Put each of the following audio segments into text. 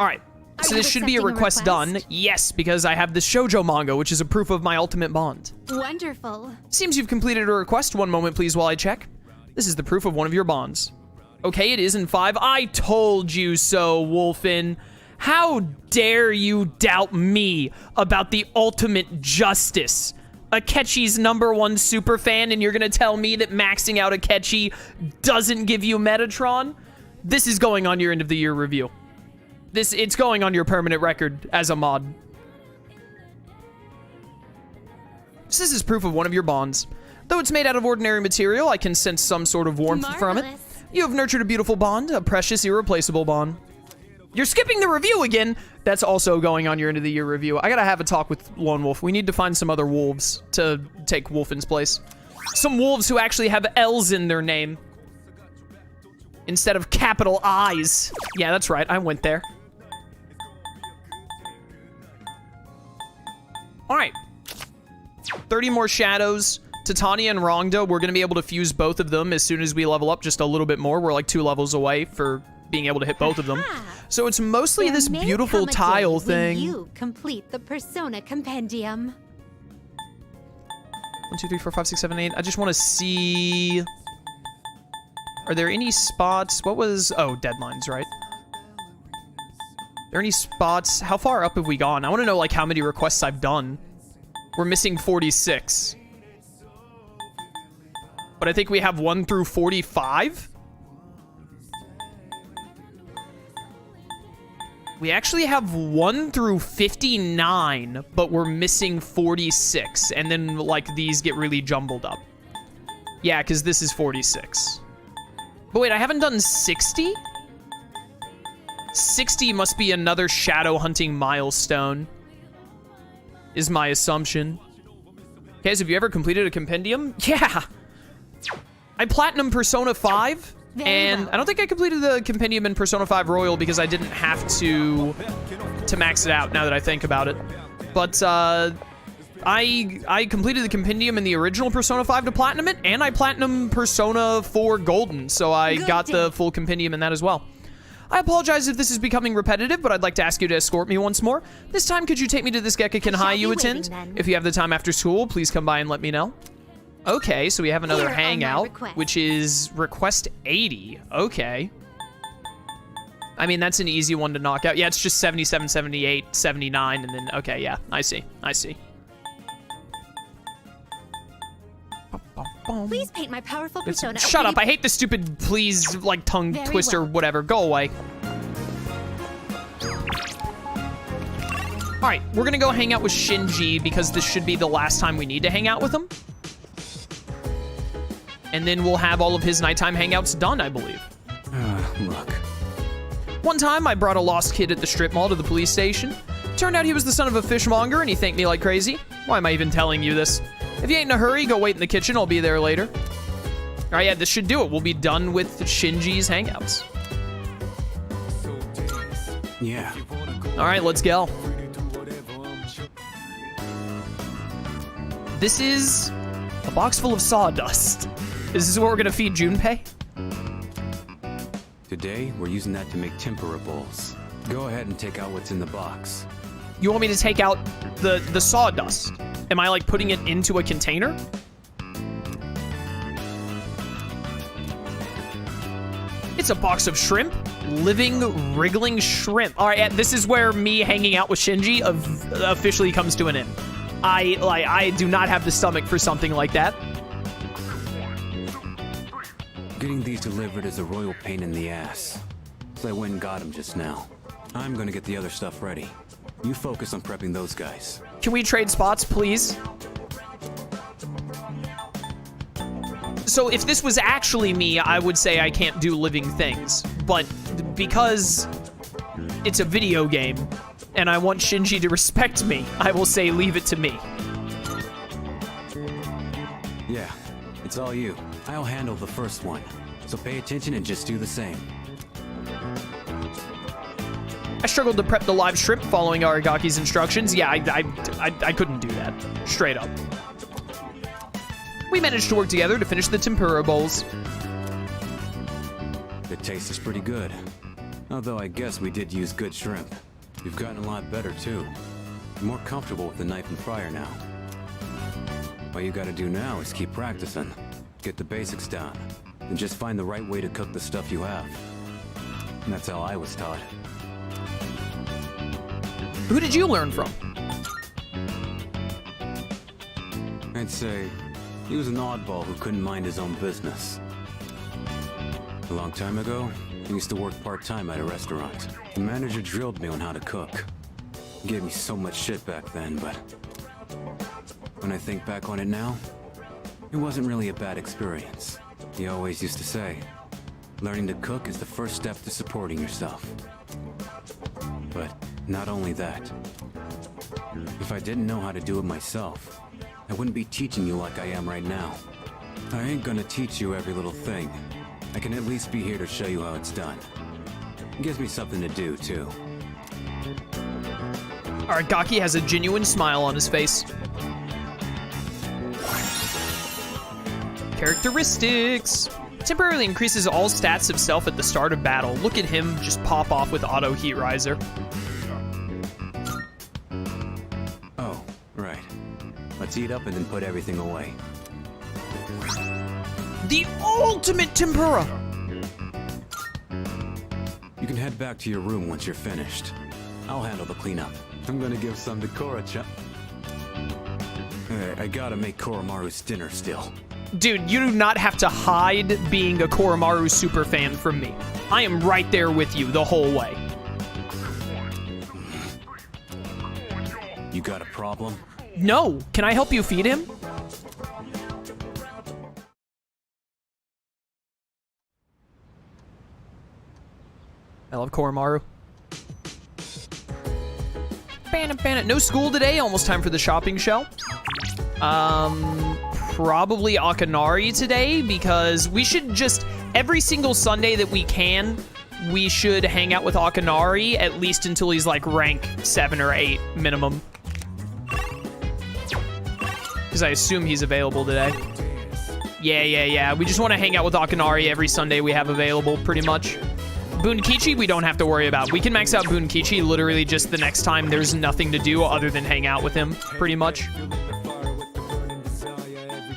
All right. So this should be a request done. Yes, because I have the shoujo manga, which is a proof of my ultimate bond. Wonderful. Seems you've completed a request. One moment, please, while I check. This is the proof of one of your bonds. Okay, it is in 5. I told you so, Wolfen. How dare you doubt me about the ultimate justice? Akechi's #1 superfan, and you're gonna tell me that maxing out Akechi doesn't give you Metatron? This is going on your end of the year review. It's going on your permanent record as a mod. This is proof of one of your bonds. Though it's made out of ordinary material, I can sense some sort of warmth from it. You have nurtured a beautiful bond, a precious, irreplaceable bond. You're skipping the review again. That's also going on your end of the year review. I gotta have a talk with Lone Wolf. We need to find some other wolves to take Wolfen's place. Some wolves who actually have L's in their name instead of capital I's. Yeah, that's right. I went there. All right. 30 more shadows. Titania and Rongda, we're going to be able to fuse both of them as soon as we level up just a little bit more. We're like 2 levels away for being able to hit both of them. So it's mostly this beautiful tile thing. You complete the Persona Compendium. 1, 2, 3, 4, 5, 6, 7, 8. I just want to see... Are there any spots? What was... Oh, deadlines, right? Are there any spots? How far up have we gone? I want to know, like, how many requests I've done. We're missing 46. But I think we have 1 through 45. We actually have 1 through 59, but we're missing 46. And then, like, these get really jumbled up. Yeah, because this is 46. But wait, I haven't done 60? 60 must be another shadow hunting milestone, is my assumption. Guys, have you ever completed a compendium? Yeah! I platinum Persona 5, and I don't think I completed the compendium in Persona 5 Royal because I didn't have to max it out, now that I think about it. But, I completed the compendium in the original Persona 5 to platinum it, and I platinum Persona 4 Golden, so I got the full compendium in that as well. I apologize if this is becoming repetitive, but I'd like to ask you to escort me once more. This time, could you take me to this Gekkaken High you attend? If you have the time after school, please come by and let me know. Okay, so we have another hangout, which is request 80. Okay. I mean, that's an easy one to knock out. Yeah, it's just 77, 78, 79, and then, okay, yeah, I see. I see. Please paint my powerful persona. Shut up! I hate the stupid please, like, tongue twister, whatever. Go away. Alright, we're gonna go hang out with Shinji because this should be the last time we need to hang out with him. And then we'll have all of his nighttime hangouts done, I believe. Look. One time, I brought a lost kid at the strip mall to the police station. Turned out he was the son of a fishmonger, and he thanked me like crazy. Why am I even telling you this? If you ain't in a hurry, go wait in the kitchen. I'll be there later. All right, yeah, this should do it. We'll be done with Shinji's hangouts. Yeah. All right, let's go. This is a box full of sawdust. Is this what we're gonna feed Junpei? Today, we're using that to make tempura bowls. Go ahead and take out what's in the box. You want me to take out the sawdust? Am I, like, putting it into a container? It's a box of shrimp. Living, wriggling shrimp. All right, this is where me hanging out with Shinji officially comes to an end. I do not have the stomach for something like that. Getting these delivered is a royal pain in the ass. So I went and got them just now. I'm gonna get the other stuff ready. You focus on prepping those guys. Can we trade spots, please? So if this was actually me, I would say I can't do living things. But because it's a video game, and I want Shinji to respect me, I will say leave it to me. Yeah, it's all you. I'll handle the first one. So pay attention and just do the same. I struggled to prep the live shrimp following Arigaki's instructions. Yeah, I couldn't do that. Straight up. We managed to work together to finish the tempura bowls. The taste is pretty good. Although I guess we did use good shrimp. You've gotten a lot better, too. You're more comfortable with the knife and fryer now. What you gotta do now is keep practicing. Get the basics down. And just find the right way to cook the stuff you have. And that's how I was taught. Who did you learn from? I'd say he was an oddball who couldn't mind his own business. A long time ago, I used to work part-time at a restaurant. The manager drilled me on how to cook. He gave me so much shit back then, but when I think back on it now, it wasn't really a bad experience. He always used to say, learning to cook is the first step to supporting yourself. But not only that, if I didn't know how to do it myself, I wouldn't be teaching you like I am right now. I ain't gonna teach you every little thing. I can at least be here to show you how it's done. It gives me something to do, too. Alright, Gaki has a genuine smile on his face. Characteristics. Temporarily increases all stats of self at the start of battle. Look at him just pop off with auto heat riser. Oh, right. Let's eat up and then put everything away. The ultimate tempura! You can head back to your room once you're finished. I'll handle the cleanup. I'm gonna give some to Korra-chan. Hey, I gotta make Koromaru's dinner still. Dude, you do not have to hide being a Koromaru superfan from me. I am right there with you the whole way. You got a problem? No, can I help you feed him? I love Koromaru. No school today, almost time for the shopping show. Probably Akanari today, because we should just, every single Sunday that we can, we should hang out with Akanari, at least until he's like rank 7 or 8 minimum. Because I assume he's available today. Yeah. We just want to hang out with Akanari every Sunday we have available, pretty much. Bunkichi, we don't have to worry about. We can max out Bunkichi literally just the next time there's nothing to do other than hang out with him, pretty much.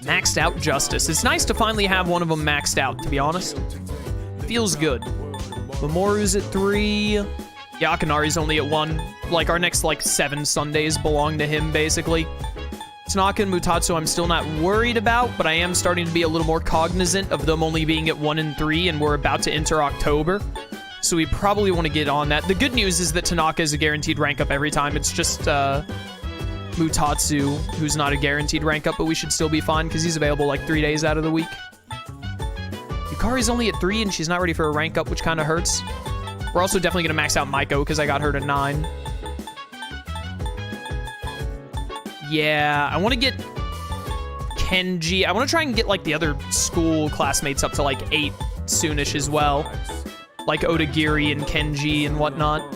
Maxed out Justice. It's nice to finally have one of them maxed out, to be honest. Feels good. Mamoru's at 3. Yeah, Akanari's only at 1. Like, our next, 7 Sundays belong to him, basically. Tanaka and Mutatsu I'm still not worried about, but I am starting to be a little more cognizant of them only being at 1 and 3, and we're about to enter October. So we probably want to get on that. The good news is that Tanaka is a guaranteed rank up every time. It's just Mutatsu who's not a guaranteed rank up, but we should still be fine because he's available 3 days out of the week. Yukari's only at 3 and she's not ready for a rank up, which kind of hurts. We're also definitely going to max out Maiko because I got her to 9. Yeah, I want to get Kenji. I want to try and get the other school classmates up to 8 soonish as well. Like Odagiri and Kenji and whatnot.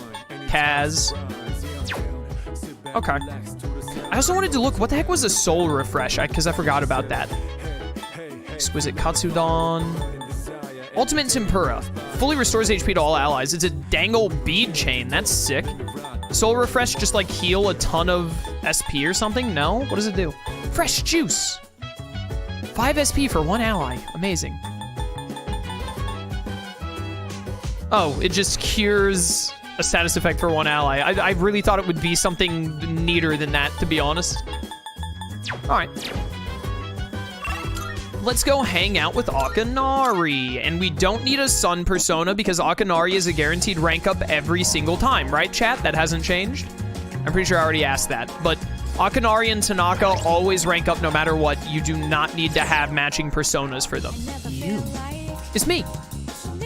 Kaz. Okay. I also wanted to look, what the heck was a soul refresh? Because I forgot about that. Exquisite Katsudon. Ultimate Tempura. Fully restores HP to all allies. It's a dangle bead chain. That's sick. Soul refresh just heal a ton of SP or something? No? What does it do? Fresh juice. 5 SP for 1 ally. Amazing. Oh, it just cures a status effect for 1 ally. I really thought it would be something neater than that, to be honest. Alright. Let's go hang out with Akanari. And we don't need a Sun persona because Akanari is a guaranteed rank up every single time, right, chat? That hasn't changed? I'm pretty sure I already asked that. But Akanari and Tanaka always rank up no matter what. You do not need to have matching personas for them. You. It's me.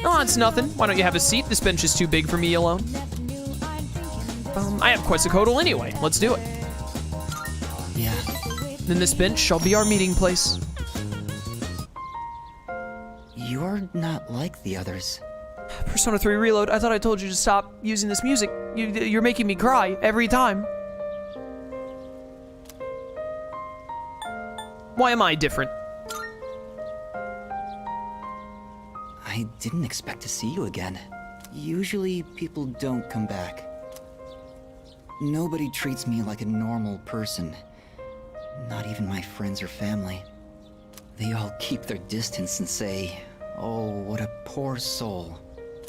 Oh, it's nothing. Why don't you have a seat? This bench is too big for me alone. I have Quetzalcoatl anyway. Let's do it. Yeah. Then this bench shall be our meeting place. You're not like the others. Persona 3 Reload, I thought I told you to stop using this music. You're making me cry every time. Why am I different? I didn't expect to see you again. Usually, people don't come back. Nobody treats me like a normal person. Not even my friends or family. They all keep their distance and say, "Oh, what a poor soul."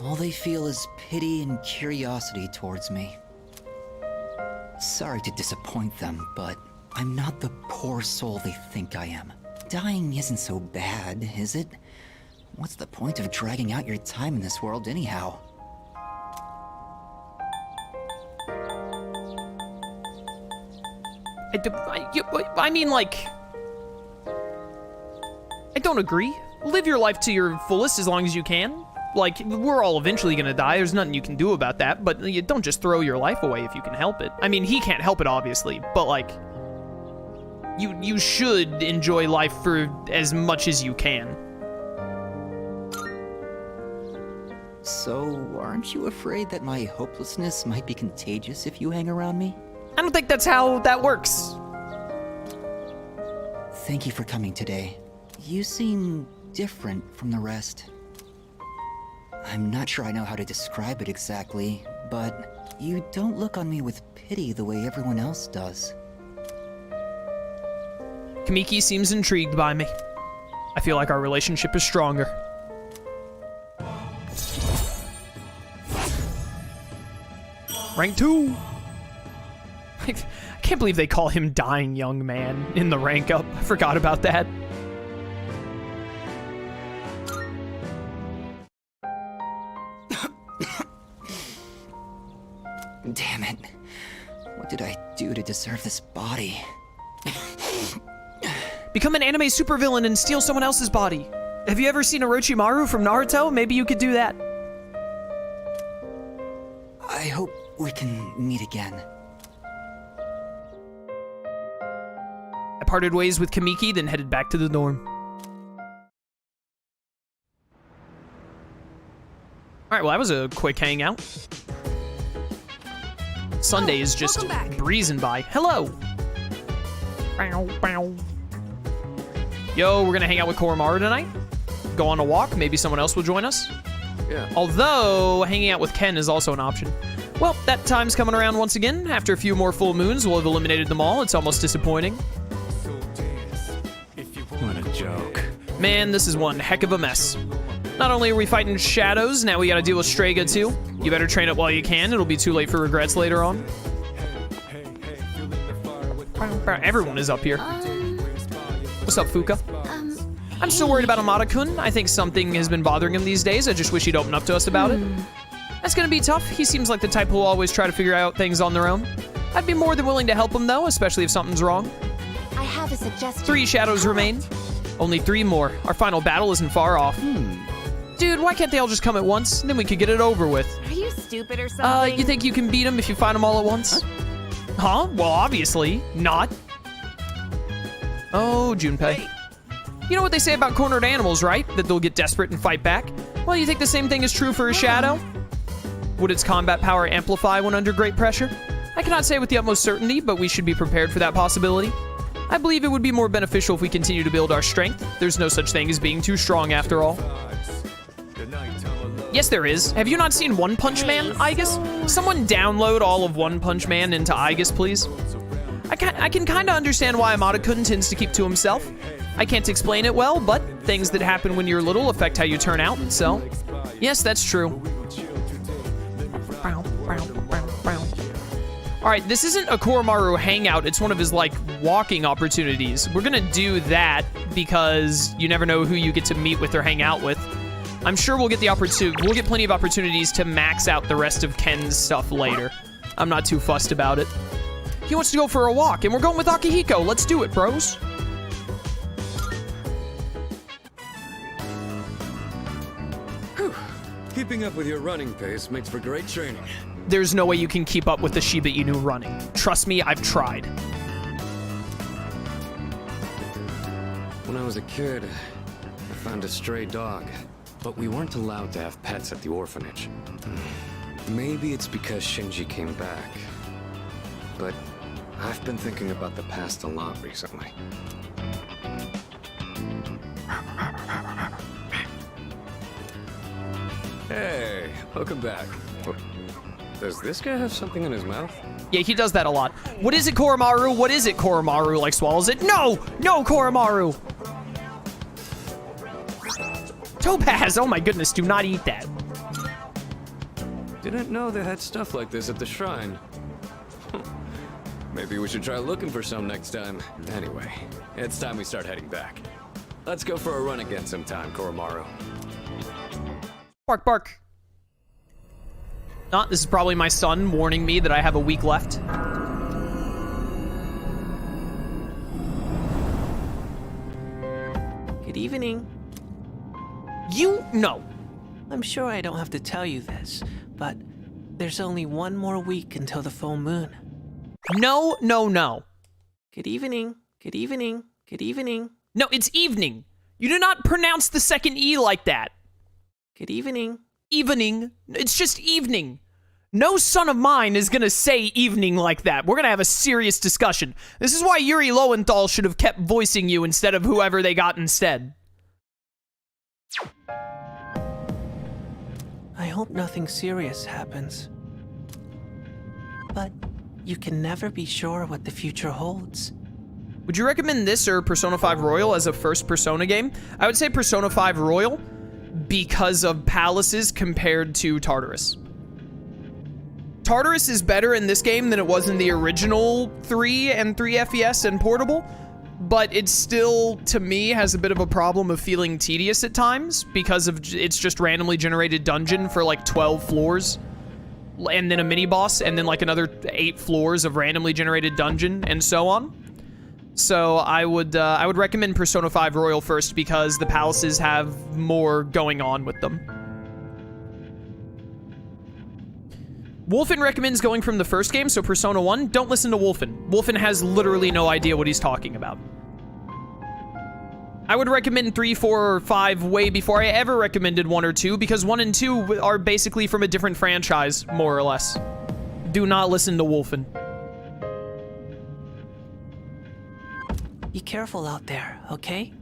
All they feel is pity and curiosity towards me. Sorry to disappoint them, but I'm not the poor soul they think I am. Dying isn't so bad, is it? What's the point of dragging out your time in this world anyhow? I mean, like, I don't agree. Live your life to your fullest as long as you can. Like, we're all eventually gonna die. There's nothing you can do about that, but you don't just throw your life away if you can help it. I mean, he can't help it, obviously, but, like, you should enjoy life for as much as you can. So, aren't you afraid that my hopelessness might be contagious if you hang around me? I don't think that's how that works. Thank you for coming today. You seem different from the rest. I'm not sure I know how to describe it exactly, but you don't look on me with pity the way everyone else does. Kamiki seems intrigued by me. I feel like our relationship is stronger. Rank 2. I can't believe they call him Dying Young Man in the rank up. I forgot about that. Damn it. What did I do to deserve this body? Become an anime supervillain and steal someone else's body. Have you ever seen Orochimaru from Naruto? Maybe you could do that. I hope we can meet again. I parted ways with Kamiki, then headed back to the dorm. Alright, well, that was a quick hangout. Sunday is just breezing by. Hello! Bow, bow. Yo, we're gonna hang out with Koromaru tonight. Go on a walk, maybe someone else will join us. Yeah. Although, hanging out with Ken is also an option. Well, that time's coming around once again. After a few more full moons, we'll have eliminated them all. It's almost disappointing. What a joke. Man, this is one heck of a mess. Not only are we fighting shadows, now we gotta deal with Strega too. You better train up while you can. It'll be too late for regrets later on. Everyone is up here. What's up, Fuka? I'm still worried about Amada-kun. I think something has been bothering him these days. I just wish he'd open up to us about it. That's gonna be tough. He seems like the type who'll always try to figure out things on their own. I'd be more than willing to help him though, especially if something's wrong. I have a suggestion. 3 shadows remain. Only 3 more. Our final battle isn't far off. Dude, why can't they all just come at once? Then we could get it over with. Are you stupid or something? You think you can beat them if you find them all at once? Huh? Well, obviously not. Oh, Junpei. You know what they say about cornered animals, right? That they'll get desperate and fight back? Well, you think the same thing is true for a shadow? Would its combat power amplify when under great pressure? I cannot say with the utmost certainty, but we should be prepared for that possibility. I believe it would be more beneficial if we continue to build our strength. There's no such thing as being too strong after all. Yes, there is. Have you not seen One Punch Man, Aegis? Someone download all of One Punch Man into Aegis, please. I can kind of understand why Amada-kun tends to keep to himself. I can't explain it well, but things that happen when you're little affect how you turn out, so... Yes, that's true. Alright, this isn't a Koromaru hangout, it's one of his, like, walking opportunities. We're gonna do that because you never know who you get to meet with or hang out with. I'm sure we'll get plenty of opportunities to max out the rest of Ken's stuff later. I'm not too fussed about it. He wants to go for a walk, and we're going with Akihiko. Let's do it, bros. Keeping up with your running pace makes for great training. There's no way you can keep up with the Shiba Inu running. Trust me, I've tried. When I was a kid, I found a stray dog, but we weren't allowed to have pets at the orphanage. Maybe it's because Shinji came back, but I've been thinking about the past a lot recently. Hey, welcome back. Does this guy have something in his mouth? Yeah, he does that a lot. What is it, Koromaru? What is it, Koromaru? Like, swallows it. No! No, Koromaru! Topaz! Oh my goodness, do not eat that. Didn't know they had stuff like this at the shrine. Maybe we should try looking for some next time. Anyway, it's time we start heading back. Let's go for a run again sometime, Koromaru. Bark, bark. This is probably my son warning me that I have a week left. Good evening. No. I'm sure I don't have to tell you this, but there's only one more week until the full moon. No, no, no. Good evening. Good evening. Good evening. No, it's evening. You do not pronounce the second E like that. Good evening. Evening. It's just evening. No son of mine is gonna say evening like that. We're gonna have a serious discussion. This is why Yuri Lowenthal should have kept voicing you instead of whoever they got instead. I hope nothing serious happens. But you can never be sure what the future holds. Would you recommend this or Persona 5 Royal as a first Persona game? I would say Persona 5 Royal because of palaces compared to Tartarus. Tartarus is better in this game than it was in the original 3 and 3 FES and Portable, but it still, to me, has a bit of a problem of feeling tedious at times because of it's just randomly generated dungeon for like 12 floors and then a mini boss and then like another 8 floors of randomly generated dungeon and so on. So I would recommend Persona 5 Royal first because the palaces have more going on with them. Wolfen recommends going from the first game, so Persona 1. Don't listen to Wolfen. Wolfen has literally no idea what he's talking about. I would recommend 3, 4, or 5 way before I ever recommended 1 or 2, because 1 and 2 are basically from a different franchise, more or less. Do not listen to Wolfen. Be careful out there, okay?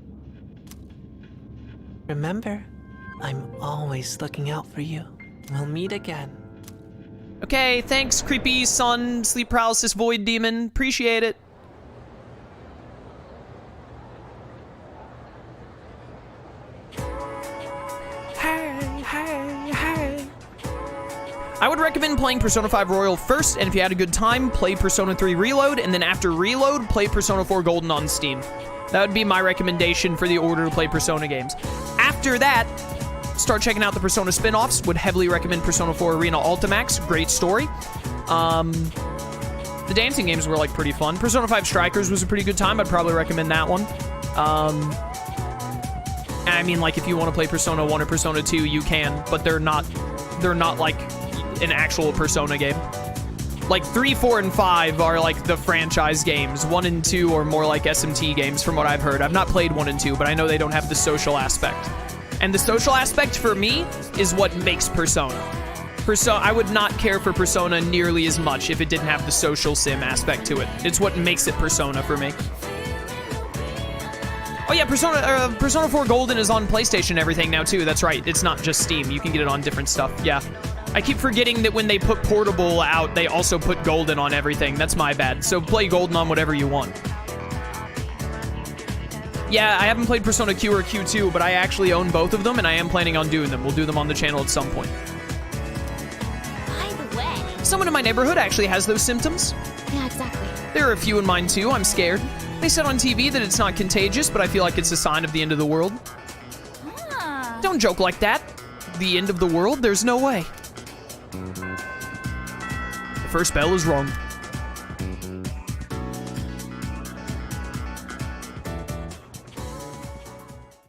Remember, I'm always looking out for you. We'll meet again. Okay, thanks, creepy sun, sleep paralysis, void demon. Appreciate it. Hey. I would recommend playing Persona 5 Royal first, and if you had a good time, play Persona 3 Reload, and then after Reload, play Persona 4 Golden on Steam. That would be my recommendation for the order to play Persona games. After that, start checking out the Persona spin-offs. Would heavily recommend Persona 4 Arena Ultimax. Great story. The dancing games were like pretty fun. Persona 5 Strikers was a pretty good time. I'd probably recommend that one. I mean, like, if you want to play Persona 1 or Persona 2, you can, but they're not like an actual Persona game. Like 3, 4, and 5 are like the franchise games. 1 and 2 are more like SMT games from what I've heard. I've not played 1 and 2, but I know they don't have the social aspect. And the social aspect for me is what makes Persona. I would not care for Persona nearly as much if it didn't have the social sim aspect to it. It's what makes it Persona for me. Oh yeah, Persona 4 Golden is on PlayStation and everything now too. That's right. It's not just Steam. You can get it on different stuff. Yeah. I keep forgetting that when they put Portable out, they also put Golden on everything. That's my bad. So play Golden on whatever you want. Yeah, I haven't played Persona Q or Q2, but I actually own both of them, and I am planning on doing them. We'll do them on the channel at some point. By the way. Someone in my neighborhood actually has those symptoms. Yeah, exactly. There are a few in mine too. I'm scared. They said on TV that it's not contagious, but I feel like it's a sign of the end of the world. Ah. Don't joke like that. The end of the world? There's no way. The first bell is rung.